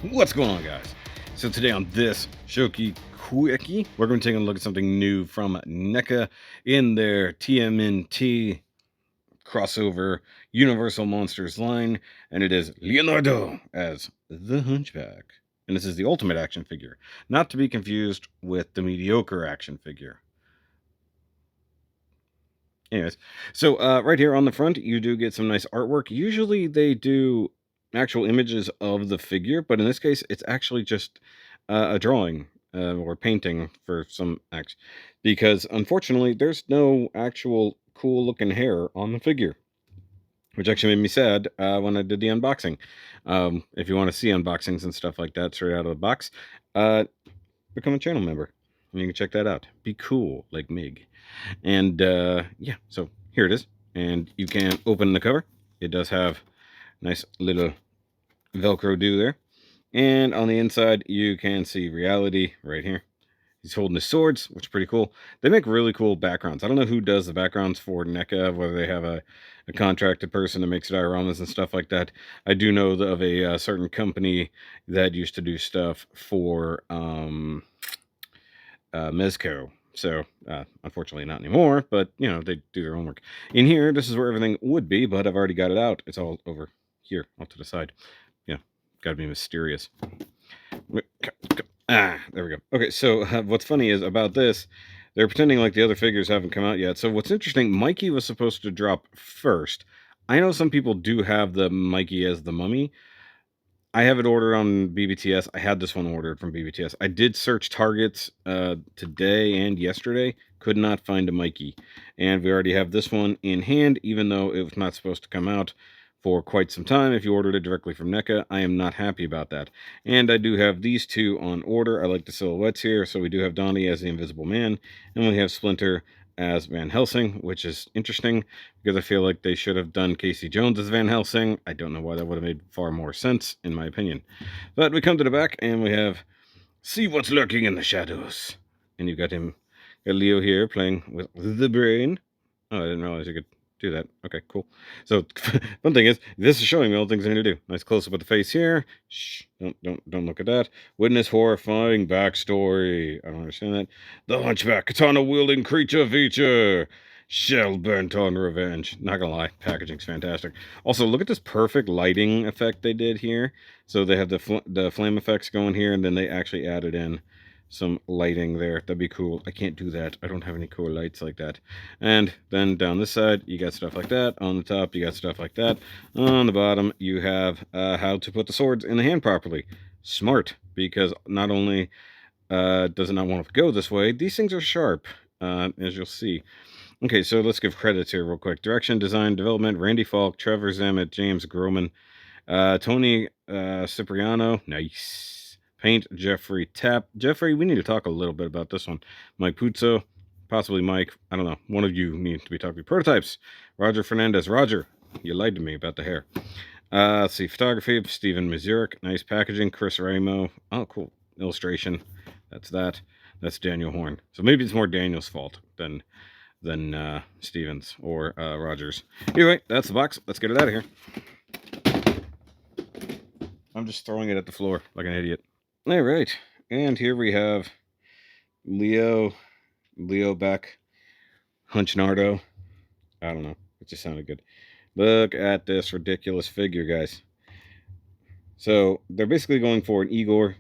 What's going on, guys? So today on this SHOKY Quickie, we're going to take a look at something new from NECA in their TMNT crossover Universal Monsters line, and it is Leonardo as the Hunchback. And this is the ultimate action figure, not to be confused with the mediocre action figure. Anyways, so right here on the front, you do get some nice artwork. Usually they do actual images of the figure, but in this case, it's actually just a drawing or painting for some acts, because unfortunately, there's no actual cool looking hair on the figure, which actually made me sad when I did the unboxing. If you want to see unboxings and stuff like that straight out of the box, uh, become a channel member. And you can check that out. Be cool like Mig. And yeah, so here it is. And you can open the cover. It does have nice little Velcro do there. And on the inside, you can see reality right here. He's holding his swords, which is pretty cool. They make really cool backgrounds. I don't know who does the backgrounds for NECA, whether they have a contracted person that makes dioramas and stuff like that. I do know of a certain company that used to do stuff for Mezco. So, unfortunately, not anymore, but, you know, they do their own work. In here, this is where everything would be, but I've already got it out. It's all over here, off to the side. Yeah, gotta be mysterious. There we go. Okay, so what's funny is about this, they're pretending like the other figures haven't come out yet. So what's interesting, Mikey was supposed to drop first. I know some people do have the Mikey as the mummy. I have it ordered on BBTS. I had this one ordered from BBTS. I did search Targets today and yesterday. Could not find a Mikey. And we already have this one in hand, even though it was not supposed to come out for quite some time. If you ordered it directly from NECA, I am not happy about that. And I do have these two on order. I like the silhouettes here. So we do have Donnie as the Invisible Man, and we have Splinter as Van Helsing, which is interesting because I feel like they should have done Casey Jones as Van Helsing. I don't know why that would have made far more sense, in my opinion. But we come to the back and we have See What's Lurking in the Shadows. And you've got Leo here playing with the brain. Oh, I didn't realize you could do that. Okay, cool. So, one thing is, this is showing me all the things I need to do. Nice close-up of the face here. Shh, don't look at that. Witness horrifying backstory. I don't understand that. The Hunchback, katana-wielding creature feature. Shell bent on revenge. Not gonna lie, packaging's fantastic. Also, look at this perfect lighting effect they did here. So they have the flame effects going here, and then they actually added in some lighting there. That'd be cool. I can't do that. I don't have any cool lights like that. And then down this side, you got stuff like that. On the top, you got stuff like that. On the bottom, you have how to put the swords in the hand properly. Smart, because not only does it not want to go this way, these things are sharp, as you'll see. Okay, so let's give credits here real quick. Direction, design, development, Randy Falk, Trevor Zammit, James Groman, Tony Cipriano, nice. Paint, Jeffrey Tapp. Jeffrey, we need to talk a little bit about this one. Mike Puzo, possibly Mike. I don't know. One of you needs to be talking. Prototypes, Roger Fernandez. Roger, you lied to me about the hair. Let's see. Photography, Stephen Mazurek. Nice packaging, Chris Ramo. Oh, cool. Illustration. That's that. That's Daniel Horn. So maybe it's more Daniel's fault than Stevens or Rogers. Anyway, that's the box. Let's get it out of here. I'm just throwing it at the floor like an idiot. All right, and here we have Leo Beck, Hunchnardo. I don't know. It just sounded good. Look at this ridiculous figure, guys. So they're basically going for an Igor,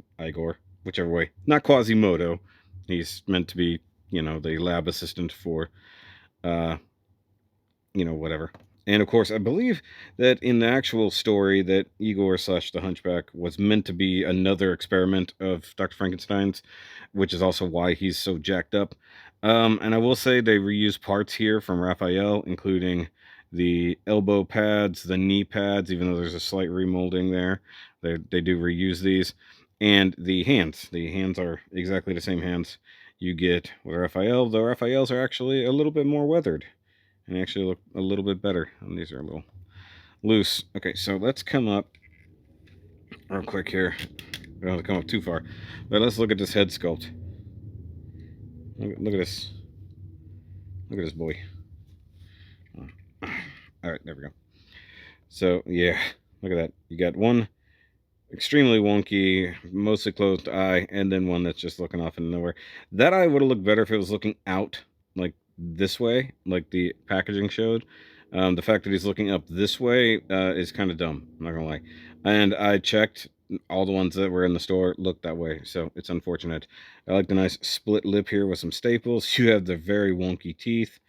whichever way. Not Quasimodo. He's meant to be, you know, the lab assistant for, you know, whatever. And of course, I believe that in the actual story that Igor / the Hunchback was meant to be another experiment of Dr. Frankenstein's, which is also why he's so jacked up. And I will say they reuse parts here from Raphael, including the elbow pads, the knee pads, even though there's a slight remolding there. They do reuse these. And the hands. The hands are exactly the same hands you get with Raphael, though Raphael's are actually a little bit more weathered and actually look a little bit better. And these are a little loose. Okay, so let's come up real quick here. We don't have to come up too far, but let's look at this head sculpt. Look at this. Look at this boy. All right, there we go. So yeah, look at that. You got one extremely wonky, mostly closed eye, and then one that's just looking off into nowhere. That eye would have looked better if it was looking out like this way, like the packaging showed. The fact that he's looking up this way is kind of dumb. I'm not gonna lie. And I checked all the ones that were in the store looked that way, so it's unfortunate. I like the nice split lip here with some staples. You have the very wonky teeth.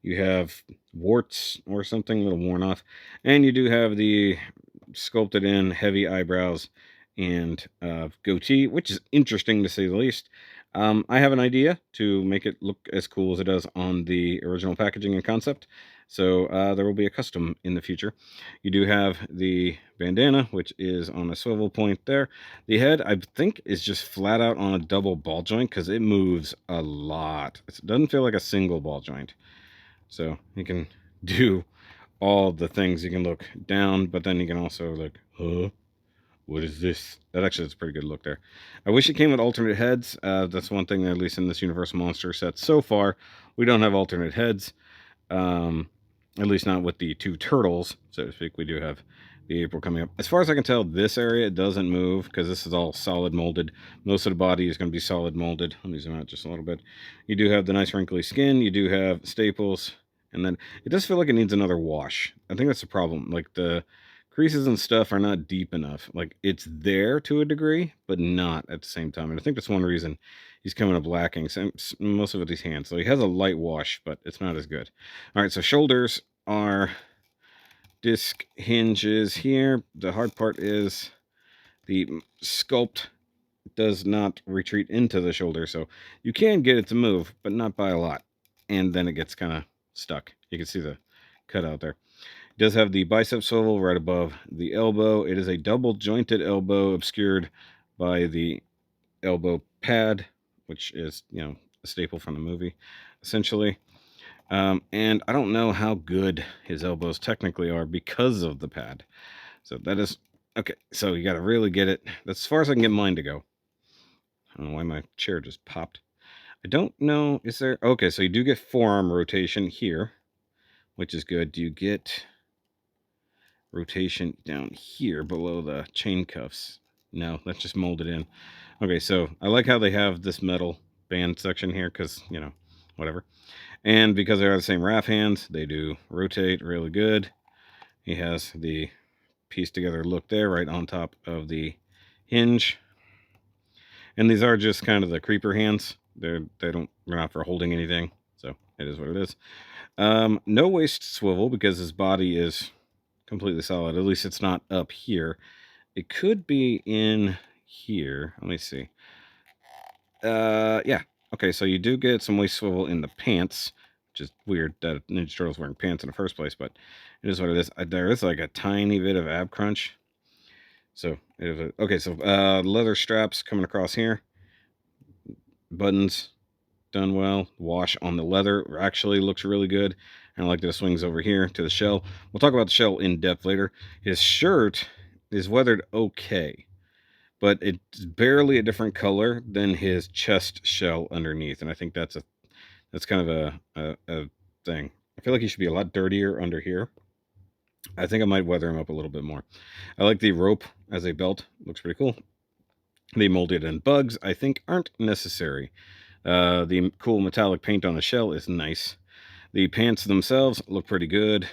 You have warts or something, a little worn off, and you do have the sculpted in heavy eyebrows and goatee, which is interesting to say the least. I have an idea to make it look as cool as it does on the original packaging and concept. So there will be a custom in the future. You do have the bandana, which is on a swivel point there. The head, I think, is just flat out on a double ball joint because it moves a lot. It doesn't feel like a single ball joint. So you can do all the things. You can look down, but then you can also look, huh? What is this? That actually is a pretty good look there. I wish it came with alternate heads. That's one thing, at least in this Universal Monster set so far, we don't have alternate heads. At least not with the two turtles, so to speak. We do have the April coming up. As far as I can tell, this area doesn't move because this is all solid molded. Most of the body is going to be solid molded. Let me zoom out just a little bit. You do have the nice wrinkly skin. You do have staples. And then it does feel like it needs another wash. I think that's the problem. Like the creases and stuff are not deep enough. Like it's there to a degree, but not at the same time. And I think that's one reason he's coming up lacking. Most of it is hands. So he has a light wash, but it's not as good. All right, so shoulders are disc hinges here. The hard part is the sculpt does not retreat into the shoulder, so you can get it to move, but not by a lot. And then it gets kind of stuck. You can see the cutout there. It does have the bicep swivel right above the elbow. It is a double jointed elbow obscured by the elbow pad, which is, a staple from the movie, essentially. And I don't know how good his elbows technically are because of the pad. So that is okay. So you got to really get it. That's as far as I can get mine to go. I don't know why my chair just popped. I don't know. Is there? Okay, so you do get forearm rotation here, which is good. Do you get rotation down here below the chain cuffs? No, that's just molded in. Okay, so I like how they have this metal band section here because, whatever. And because they're the same RAF hands, they do rotate really good. He has the piece together look there right on top of the hinge. And these are just kind of the creeper hands. They're not for holding anything. So it is what it is. No waist swivel because his body is completely solid. At least it's not up here. It could be in here. Let me see. Yeah. Okay, so you do get some waist swivel in the pants, which is weird that Ninja Turtle's wearing pants in the first place, but it is what it is. There is like a tiny bit of ab crunch. So, okay, so leather straps coming across here. Buttons done well. Wash on the leather actually looks really good. And I like that it swings over here to the shell. We'll talk about the shell in depth later. His shirt is weathered okay, but it's barely a different color than his chest shell underneath. And I think that's kind of a thing. I feel like he should be a lot dirtier under here. I think I might weather him up a little bit more. I like the rope as a belt. Looks pretty cool. The molded in bugs, I think, aren't necessary. The cool metallic paint on the shell is nice. The pants themselves look pretty good.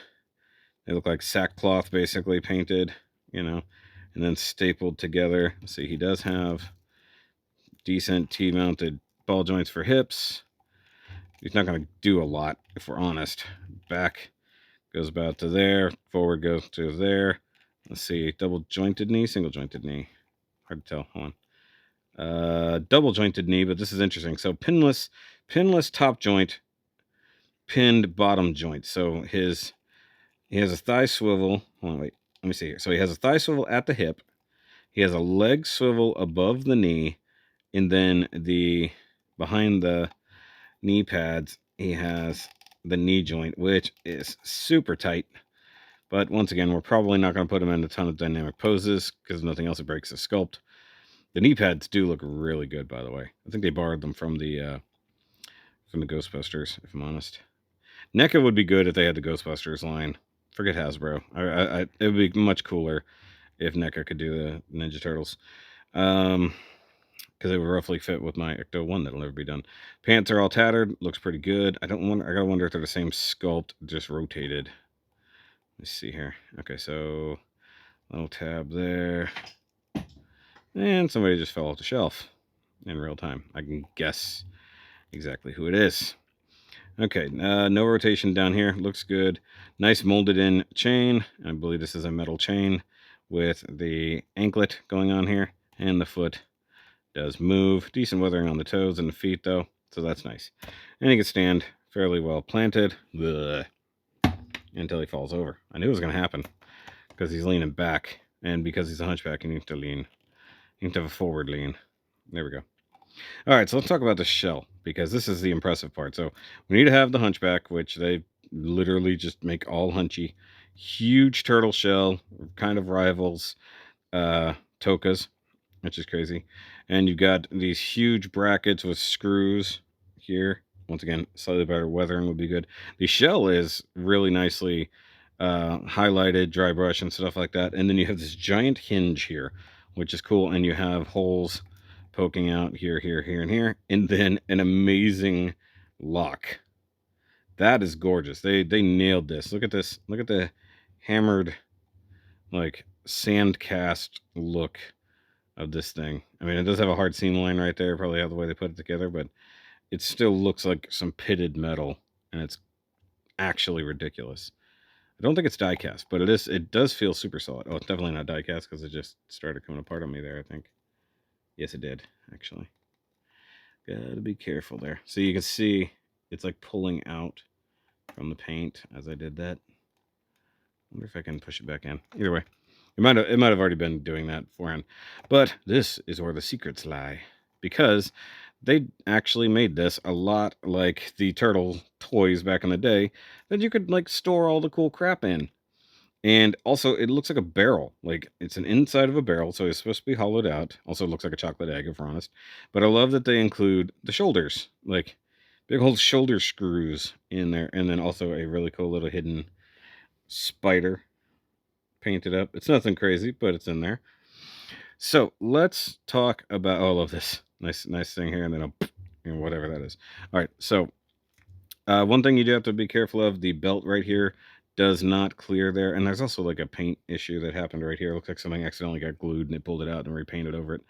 They look like sackcloth, basically, painted, and then stapled together. Let's see, he does have decent T-mounted ball joints for hips. He's not going to do a lot, if we're honest. Back goes about to there. Forward goes to there. Let's see, double jointed knee, single jointed knee. Hard to tell. Hold on. Double jointed knee, but this is interesting. So pinless top joint, pinned bottom joint. So he has a thigh swivel. Hold on, wait. Let me see here. So he has a thigh swivel at the hip. He has a leg swivel above the knee, and then behind the knee pads, he has the knee joint, which is super tight. But once again, we're probably not going to put him in a ton of dynamic poses because nothing else breaks the sculpt. The knee pads do look really good, by the way. I think they borrowed them from the Ghostbusters, if I'm honest. NECA would be good if they had the Ghostbusters line. Forget Hasbro. It would be much cooler if NECA could do the Ninja Turtles. Because it would roughly fit with my Ecto 1 that'll never be done. Pants are all tattered. Looks pretty good. I gotta wonder if they're the same sculpt, just rotated. Let's see here. Okay, so little tab there. And somebody just fell off the shelf in real time. I can guess exactly who it is. Okay, no rotation down here. Looks good. Nice molded in chain. I believe this is a metal chain with the anklet going on here. And the foot does move. Decent weathering on the toes and the feet, though. So that's nice. And he can stand fairly well planted. Ugh, until he falls over. I knew it was going to happen because he's leaning back. And because he's a hunchback, you need to lean. You need to have a forward lean. There we go. All right, so let's talk about the shell, because this is the impressive part. So we need to have the hunchback, which they literally just make all hunchy. Huge turtle shell, kind of rivals Toka's, which is crazy. And you've got these huge brackets with screws here. Once again, slightly better weathering would be good. The shell is really nicely highlighted, dry brush and stuff like that. And then you have this giant hinge here, which is cool. And you have holes poking out here, here, here, and here. And then an amazing lock. That is gorgeous. They nailed this. Look at this. Look at the hammered, like, sand cast look of this thing. I mean, it does have a hard seam line right there, probably how the way they put it together, but it still looks like some pitted metal, and it's actually ridiculous. I don't think it's die cast, but it does feel super solid. Oh, it's definitely not die cast because it just started coming apart on me there, I think. Yes, it did, actually. Gotta be careful there. So you can see it's like pulling out from the paint as I did that. I wonder if I can push it back in. Either way, it might have already been doing that beforehand. But this is where the secrets lie, because they actually made this a lot like the turtle toys back in the day that you could like store all the cool crap in. And also, it looks like a barrel. Like, it's an inside of a barrel, so it's supposed to be hollowed out. Also, it looks like a chocolate egg, if we're honest. But I love that they include the shoulders. Like, big old shoulder screws in there. And then also a really cool little hidden spider painted up. It's nothing crazy, but it's in there. So, let's talk about all of this. Nice thing here, and then I'll, whatever that is. All right, so one thing you do have to be careful of, the belt right here does not clear there. And there's also like a paint issue that happened right here. It looks like something accidentally got glued and they pulled it out and repainted over it.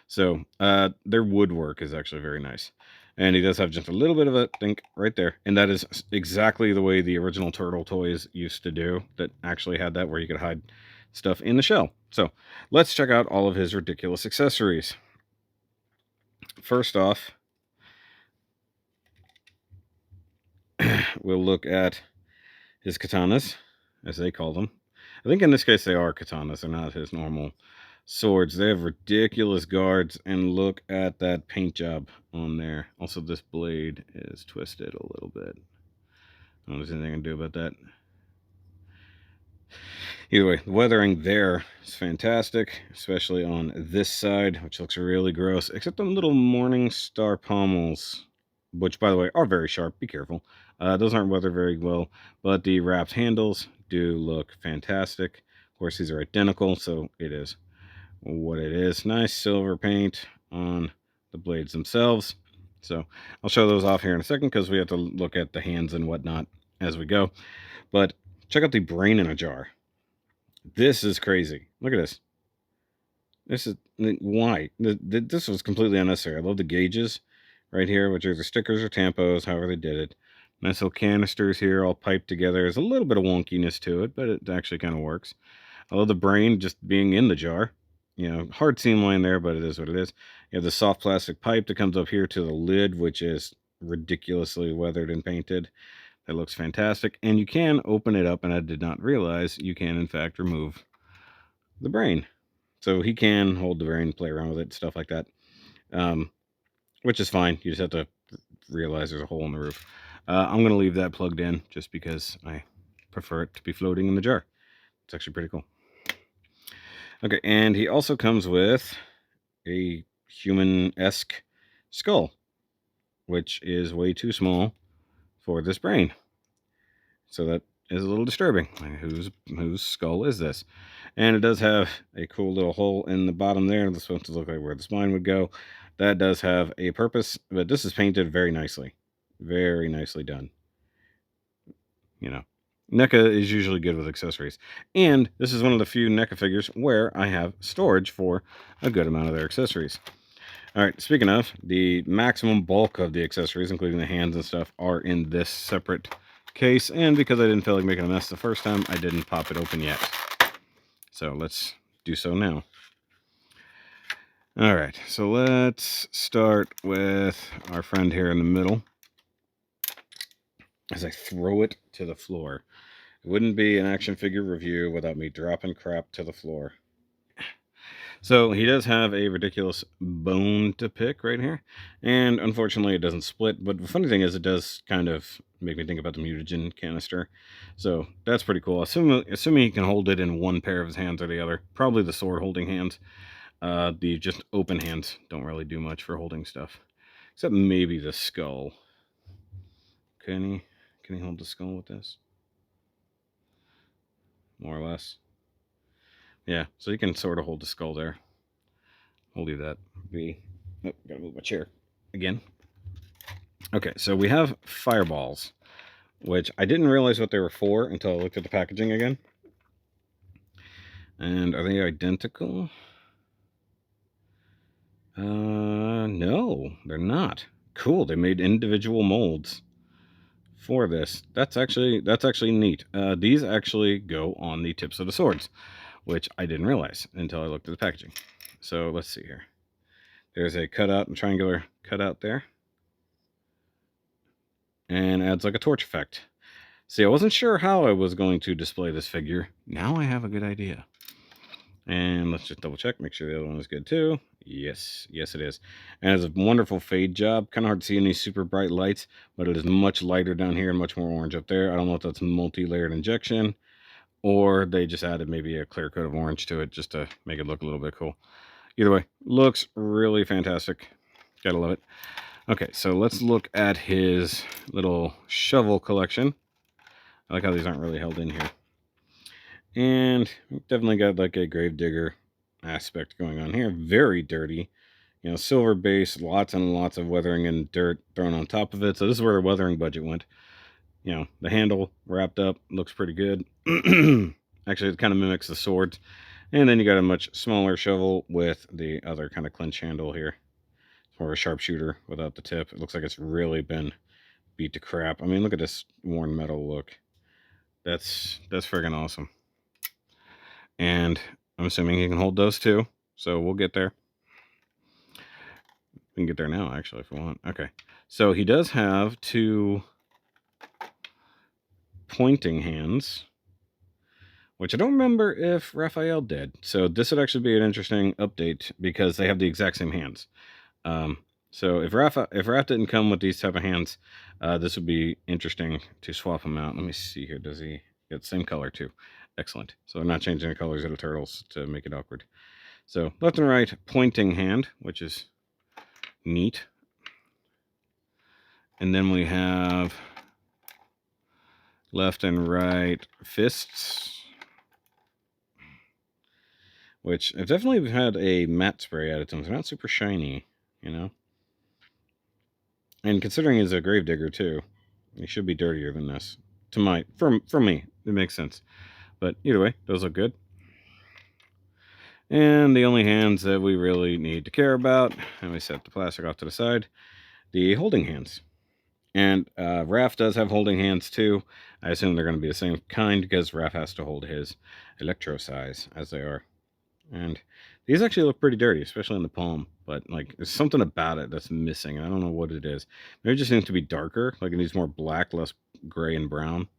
So their woodwork is actually very nice. And he does have just a little bit of a dink right there. And that is exactly the way the original turtle toys used to do, that actually had that where you could hide stuff in the shell. So let's check out all of his ridiculous accessories. First off, we'll look at his katanas, as they call them. I think in this case they are katanas. They're not his normal swords. They have ridiculous guards, and look at that paint job on there. Also, this blade is twisted a little bit. I don't know if there's anything I can do about that. Either way, the weathering there is fantastic, especially on this side, which looks really gross, except the little morning star pommels, which, by the way, are very sharp. Be careful. Those aren't weathered very well, but the wrapped handles do look fantastic. Of course, these are identical, so it is what it is. Nice silver paint on the blades themselves. So I'll show those off here in a second because we have to look at the hands and whatnot as we go. But check out the brain in a jar. This is crazy. Look at this. This is why this was completely unnecessary. I love the gauges right here, which are the stickers or tampos, however they did it. Nice little canisters here, all piped together. There's a little bit of wonkiness to it, but it actually kind of works. I love the brain just being in the jar. You know, hard seam line there, but it is what it is. You have the soft plastic pipe that comes up here to the lid, which is ridiculously weathered and painted. That looks fantastic. And you can open it up, and I did not realize you can, in fact, remove the brain. So he can hold the brain, play around with it, stuff like that, which is fine. You just have to realize there's a hole in the roof. I'm going to leave that plugged in just because I prefer it to be floating in the jar. It's actually pretty cool. Okay, and he also comes with a human-esque skull, which is way too small for this brain. So that is a little disturbing. Like, whose skull is this? And it does have a cool little hole in the bottom there. This is supposed to look like where the spine would go. That does have a purpose, but this is painted very nicely. Very nicely done. You know, NECA is usually good with accessories. And this is one of the few NECA figures where I have storage for a good amount of their accessories. All right, speaking of, the maximum bulk of the accessories, including the hands and stuff, are in this separate case. And because I didn't feel like making a mess the first time, I didn't pop it open yet. So let's do so now. All right, so let's start with our friend here in the middle. As I throw it to the floor. It wouldn't be an action figure review without me dropping crap to the floor. So he does have a ridiculous bone to pick right here. And unfortunately, it doesn't split. But the funny thing is, it does kind of make me think about the mutagen canister. So that's pretty cool. Assuming he can hold it in one pair of his hands or the other. Probably the sword holding hands. The just open hands don't really do much for holding stuff. Except maybe the skull. Can he hold the skull with this? More or less. Yeah, so you can sort of hold the skull there. We'll do that. Oh, gotta move my chair again. Okay, so we have fireballs, which I didn't realize what they were for until I looked at the packaging again. And are they identical? No, they're not. Cool, they made individual molds for this. That's actually neat. These actually go on the tips of the swords, which I didn't realize until I looked at the packaging. So let's see here. There's a cutout and triangular cutout there. And adds like a torch effect. See, I wasn't sure how I was going to display this figure. Now I have a good idea. And let's just double check, make sure the other one is good too. Yes, yes it is. And it's a wonderful fade job. Kind of hard to see any super bright lights, but it is much lighter down here and much more orange up there. I don't know if that's multi-layered injection or they just added maybe a clear coat of orange to it just to make it look a little bit cool. Either way, looks really fantastic. Gotta love it. Okay, so let's look at his little shovel collection. I like how these aren't really held in here. And definitely got like a gravedigger aspect going on here. Very dirty. You know, silver base, lots and lots of weathering and dirt thrown on top of it. So this is where the weathering budget went. You know, the handle wrapped up, looks pretty good. Actually, it kind of mimics the swords. And then you got a much smaller shovel with the other kind of clinch handle here. It's more of a sharpshooter without the tip. It looks like it's really been beat to crap. I mean, look at this worn metal look. That's friggin' awesome. And I'm assuming he can hold those too. So we'll get there. We can get there now, actually, if we want. Okay. So he does have two pointing hands, which I don't remember if Raphael did. So this would actually be an interesting update because they have the exact same hands. So if Raph didn't come with these type of hands, this would be interesting to swap them out. Let me see here. Does he get the same color too? Excellent. So they're not changing the colors of the turtles to make it awkward. So left and right pointing hand, which is neat. And then we have left and right fists, which have definitely had a matte spray added to them. They're not super shiny, you know. And considering he's a gravedigger too, he should be dirtier than this. For me, it makes sense. But either way, those look good. And the only hands that we really need to care about, and we set the plastic off to the side, the holding hands. And Raph does have holding hands too. I assume they're going to be the same kind because Raph has to hold his electro size as they are. And these actually look pretty dirty, especially in the palm. But like, there's something about it that's missing. I don't know what it is. Maybe it just needs to be darker. Like it needs more black, less gray and brown.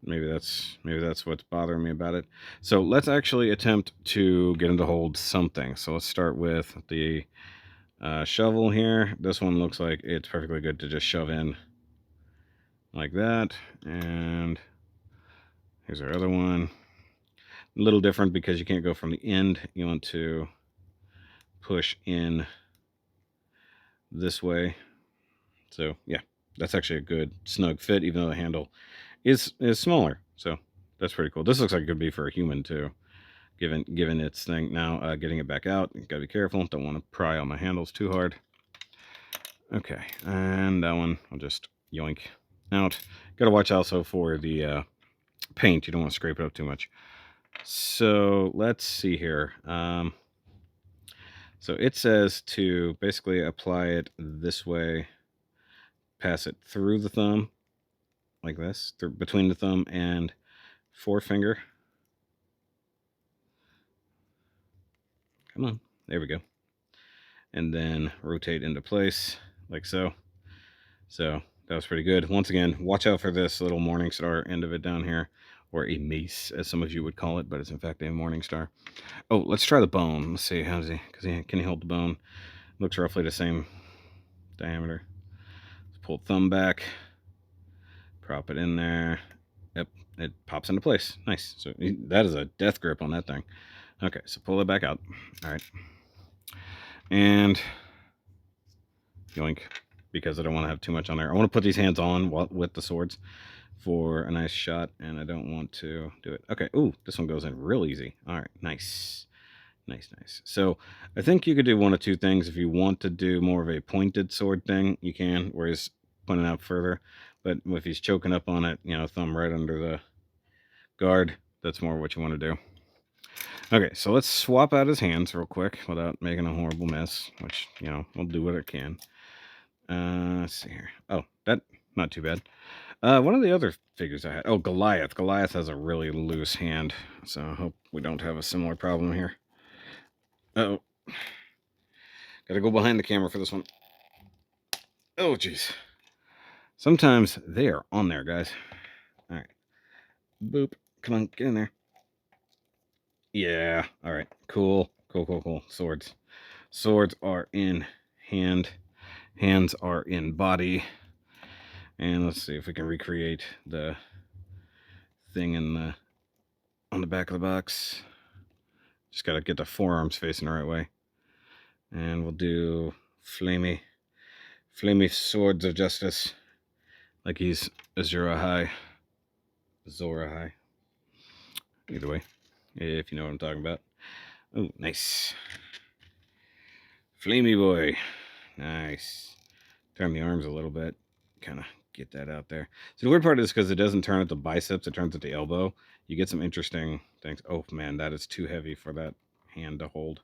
Maybe that's what's bothering me about it. So let's actually attempt to get him to hold something. So let's start with the shovel here. This one looks like it's perfectly good to just shove in like that. And here's our other one. A little different because you can't go from the end. You want to push in this way. So yeah, that's actually a good snug fit, even though the handle is smaller. So that's pretty cool. This looks like it could be for a human too, given its thing. Now, getting it back out, you gotta be careful. Don't want to pry on my handles too hard. Okay, and that one I'll just yoink out. Gotta watch also for the paint. You don't want to scrape it up too much. So let's see here. So it says to basically apply it this way, pass it through the thumb, like this, between the thumb and forefinger. Come on, there we go. And then rotate into place, like so. So that was pretty good. Once again, watch out for this little morning star end of it down here, or a mace, as some of you would call it, but it's in fact a morning star. Oh, let's try the bone. Let's see, how's he, can he hold the bone? Looks roughly the same diameter. Let's pull thumb back, prop it in there. Yep, it pops into place. Nice. So that is a death grip on that thing. Okay, so pull it back out. All right. And yoink, because I don't want to have too much on there. I want to put these hands on with the swords for a nice shot, and I don't want to do it. Okay, ooh, this one goes in real easy. All right, nice. Nice, nice. So I think you could do one of two things. If you want to do more of a pointed sword thing, you can, where he's pointing out further. But if he's choking up on it, you know, thumb right under the guard, that's more what you want to do. Okay, so let's swap out his hands real quick without making a horrible mess, which, you know, we'll do what it can. Let's see here. Oh, that, not too bad. One of the other figures I had, oh, Goliath. Goliath has a really loose hand, so I hope we don't have a similar problem here. Uh-oh. Gotta go behind the camera for this one. Oh, jeez. Sometimes they are on there, guys. All right. Boop. Come on, get in there. Yeah. All right. Cool. Cool, cool, cool. Swords. Swords are in hand. Hands are in body. And let's see if we can recreate the thing on the back of the box. Just gotta get the forearms facing the right way. And we'll do flamey swords of justice. Like he's Azura High. Zora High. Either way, if you know what I'm talking about. Oh, nice. Flamey boy. Nice. Turn the arms a little bit. Kind of get that out there. So the weird part is because it doesn't turn at the biceps, it turns at the elbow. You get some interesting things. Oh, man, that is too heavy for that hand to hold.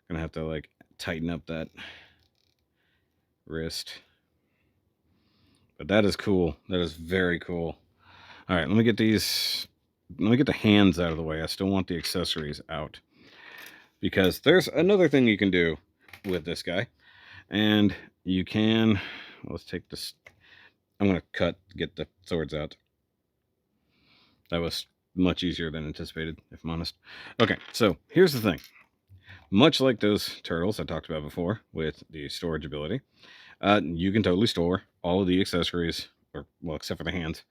Gonna have to, like, tighten up that wrist. But that is cool. That is very cool. All right, let me get the hands out of the way. I still want the accessories out. Because there's another thing you can do with this guy. And you can, let's take this, I'm going to get the swords out. That was much easier than anticipated, if I'm honest. Okay, so here's the thing. Much like those turtles I talked about before with the storage ability, you can totally store all of the accessories, or well, except for the hands,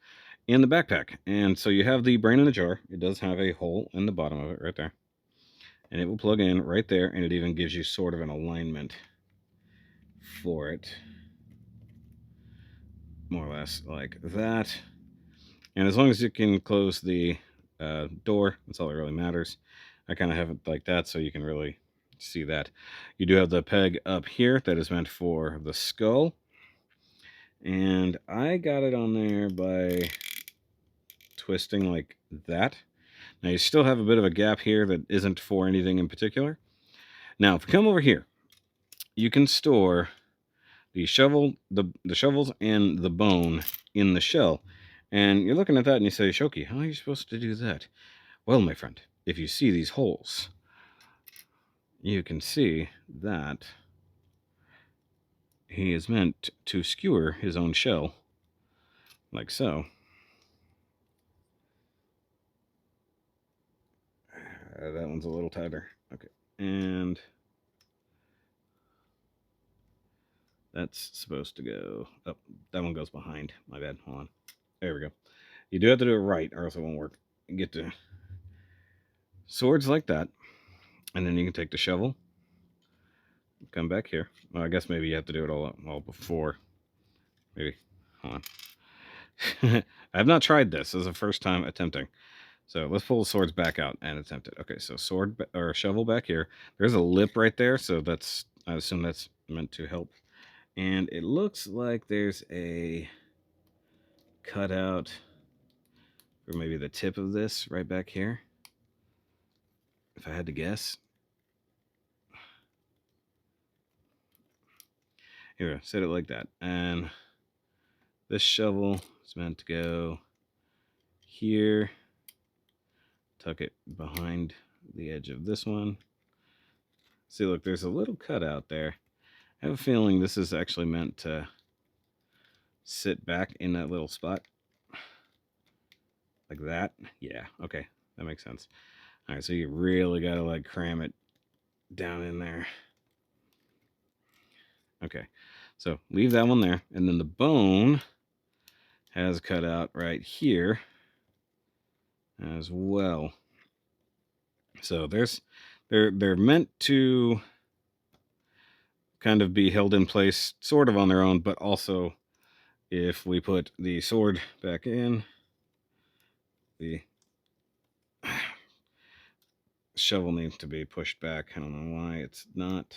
in the backpack. And so you have the brain in the jar. It does have a hole in the bottom of it right there. And it will plug in right there, and it even gives you sort of an alignment for it. More or less like that. And as long as you can close the door, that's all that really matters. I kind of have it like that so you can really see that. You do have the peg up here that is meant for the skull. And I got it on there by twisting like that. Now you still have a bit of a gap here that isn't for anything in particular. Now if you come over here, you can store the shovel, the shovels and the bone in the shell. And you're looking at that and you say, Shoky, how are you supposed to do that? Well, my friend, if you see these holes, you can see that he is meant to skewer his own shell, like so. That one's a little tighter. Okay, and that's supposed to go up. Oh, that one goes behind. My bad. Hold on. There we go. You do have to do it right, or else it won't work. You get to swords like that, and then you can take the shovel, come back here. Well, I guess maybe you have to do it all before. Maybe. Hold on. I have not tried this. This is the first time attempting. So let's pull the swords back out and attempt it. Okay, so or shovel back here. There's a lip right there, so that's, I assume that's meant to help. And it looks like there's a cutout for maybe the tip of this right back here. If I had to guess. Here, set it like that. And this shovel is meant to go here. Tuck it behind the edge of this one. See, look, there's a little cutout there. I have a feeling this is actually meant to sit back in that little spot. Like that. Yeah, okay. That makes sense. All right, so you really got to like cram it down in there. Okay, so leave that one there. And then the bone has cut out right here as well. So they're meant to kind of be held in place sort of on their own, but also if we put the sword back in, the shovel needs to be pushed back. I don't know why it's not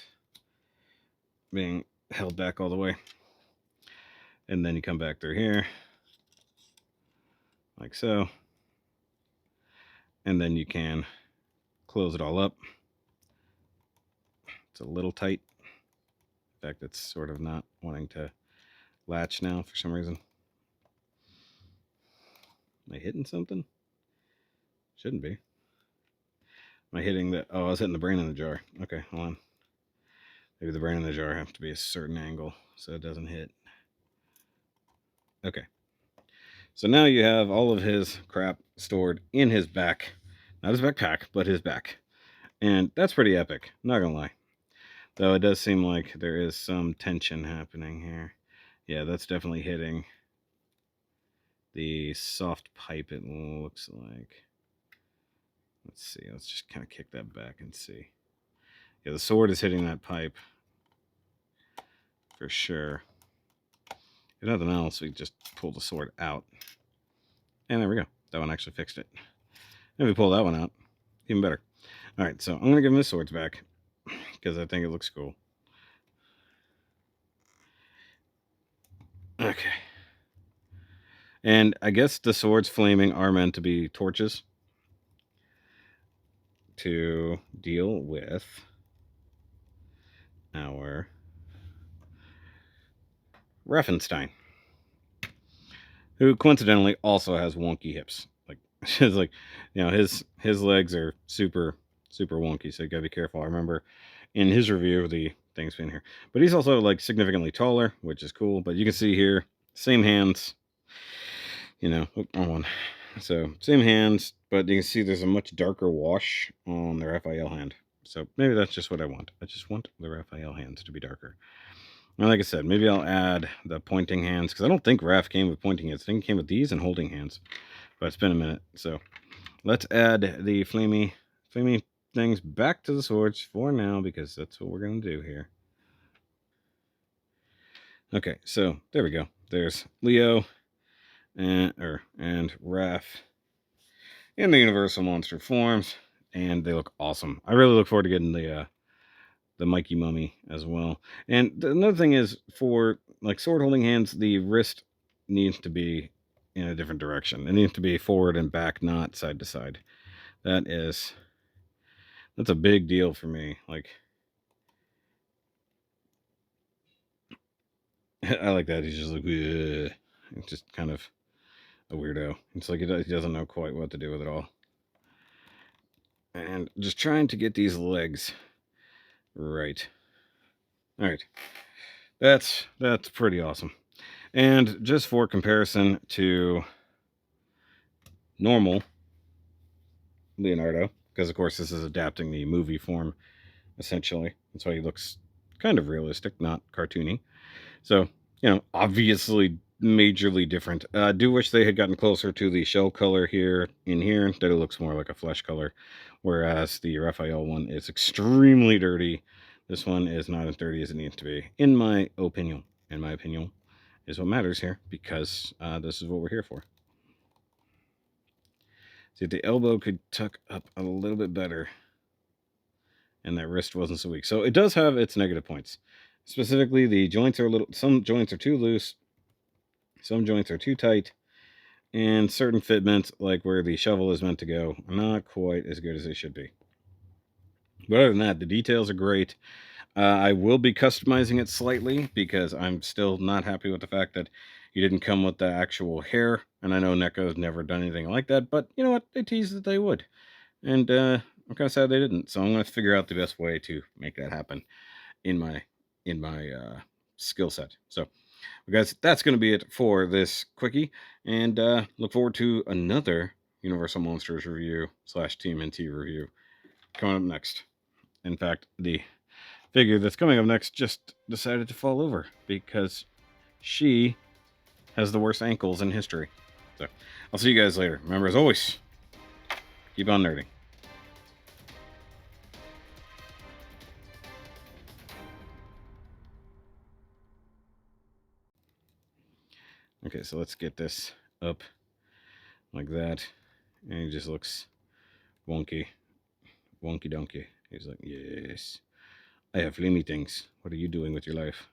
being held back all the way. And then you come back through here like so, and then you can close it all up. It's a little tight. In fact, it's sort of not wanting to latch now for some reason. Am I hitting something? Shouldn't be. Am I hitting the... Oh, I was hitting the brain in the jar. Okay, hold on. Maybe the brain in the jar has to be a certain angle so it doesn't hit. Okay. So now you have all of his crap stored in his back. Not his backpack, but his back. And that's pretty epic, not gonna lie. Though it does seem like there is some tension happening here. Yeah, that's definitely hitting the soft pipe, it looks like. Let's see, let's just kind of kick that back and see. Yeah, the sword is hitting that pipe for sure. If nothing else, we just pull the sword out. And there we go. That one actually fixed it. If we pull that one out, even better. All right, so I'm going to give him his swords back because I think it looks cool. Okay. And I guess the swords flaming are meant to be torches to deal with our Raffenstein, who coincidentally also has wonky hips. Like, it's like, you know, his legs are super wonky, so you gotta be careful. I remember in his review the things being here, but he's also like significantly taller, which is cool. But you can see here, same hands, you know, wrong one. So same hands, but you can see there's a much darker wash on the Raphael hand. So maybe that's just what I want. I just want the Raphael hands to be darker. And like I said, maybe I'll add the pointing hands, because I don't think Raph came with pointing hands. I think it came with these and holding hands. But it's been a minute. So let's add the flamey things back to the swords for now, because that's what we're going to do here. Okay, so there we go. There's Leo and Raph in the Universal Monster forms, and they look awesome. I really look forward to getting the Mikey mummy as well. And another thing is, for like sword holding hands, the wrist needs to be in a different direction. It needs to be forward and back, not side to side. That's a big deal for me. Like, I like that. He's just like, ugh. It's just kind of a weirdo. It's like he doesn't know quite what to do with it all. And just trying to get these legs right. All right. That's pretty awesome. And just for comparison to normal Leonardo, because of course this is adapting the movie form, essentially. That's why he looks kind of realistic, not cartoony. So, you know, obviously majorly different. I do wish they had gotten closer to the shell color here in here, that it looks more like a flesh color, whereas the Raphael one is extremely dirty. This one is not as dirty as it needs to be, in my opinion. is what matters here, because this is what we're here for. See, the elbow could tuck up a little bit better, and that wrist wasn't so weak. So it does have its negative points. Specifically, the joints are some joints are too loose, some joints are too tight, and certain fitments, like where the shovel is meant to go, are not quite as good as they should be. But other than that, the details are great. I will be customizing it slightly, because I'm still not happy with the fact that you didn't come with the actual hair. And I know NECA has never done anything like that, but you know what? They teased that they would. And I'm kind of sad they didn't. So I'm going to figure out the best way to make that happen in my skill set. So, guys, that's going to be it for this quickie. And look forward to another Universal Monsters review / TMNT review coming up next. In fact, the figure that's coming up next just decided to fall over because she has the worst ankles in history. So I'll see you guys later. Remember, as always, keep on nerding. Okay, so let's get this up like that. And he just looks wonky donkey. He's like, yes, I have flimmy things. What are you doing with your life?